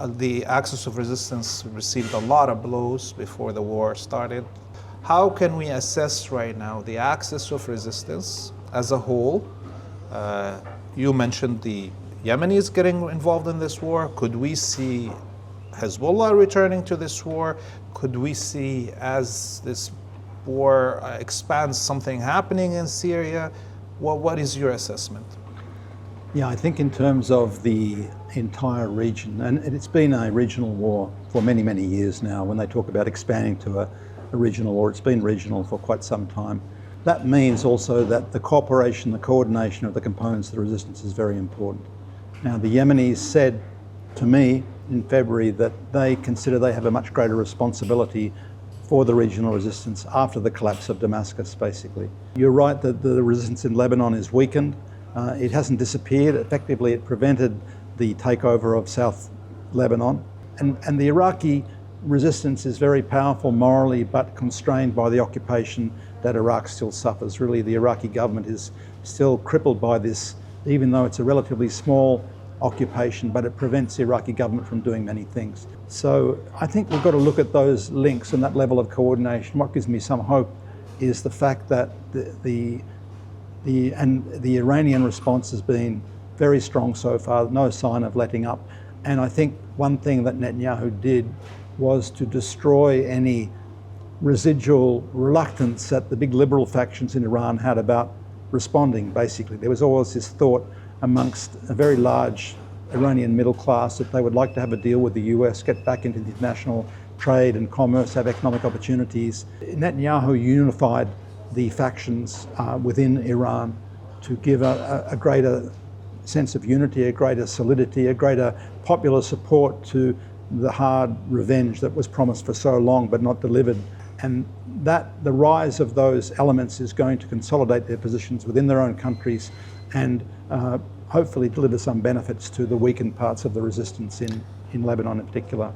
the axis of resistance received a lot of blows before the war started. How can we assess right now the axis of resistance as a whole? You mentioned the Yemenis getting involved in this war. Could we see Hezbollah returning to this war? Could we see, as this war expands, something happening in Syria? What is your assessment? Yeah, I think in terms of the entire region, and it's been a regional war for many, many years now. When they talk about expanding to a regional war, it's been regional for quite some time. That means also that the cooperation, the coordination of the components of the resistance is very important. Now, the Yemenis said to me in February that they consider they have a much greater responsibility for the regional resistance after the collapse of Damascus, basically. You're right that the resistance in Lebanon is weakened. It hasn't disappeared. Effectively, it prevented the takeover of South Lebanon. And the Iraqi resistance is very powerful morally, but constrained by the occupation that Iraq still suffers. Really, the Iraqi government is still crippled by this, even though it's a relatively small occupation, but it prevents the Iraqi government from doing many things. So I think we've got to look at those links and that level of coordination. What gives me some hope is the fact that the Iranian response has been very strong so far, no sign of letting up. And I think one thing that Netanyahu did was to destroy any residual reluctance that the big liberal factions in Iran had about responding, basically. There was always this thought amongst a very large Iranian middle class that they would like to have a deal with the US, get back into international trade and commerce, have economic opportunities. Netanyahu unified the factions within Iran to give a greater sense of unity, a greater solidity, a greater popular support to the hard revenge that was promised for so long but not delivered. And that the rise of those elements is going to consolidate their positions within their own countries and hopefully deliver some benefits to the weakened parts of the resistance in Lebanon in particular.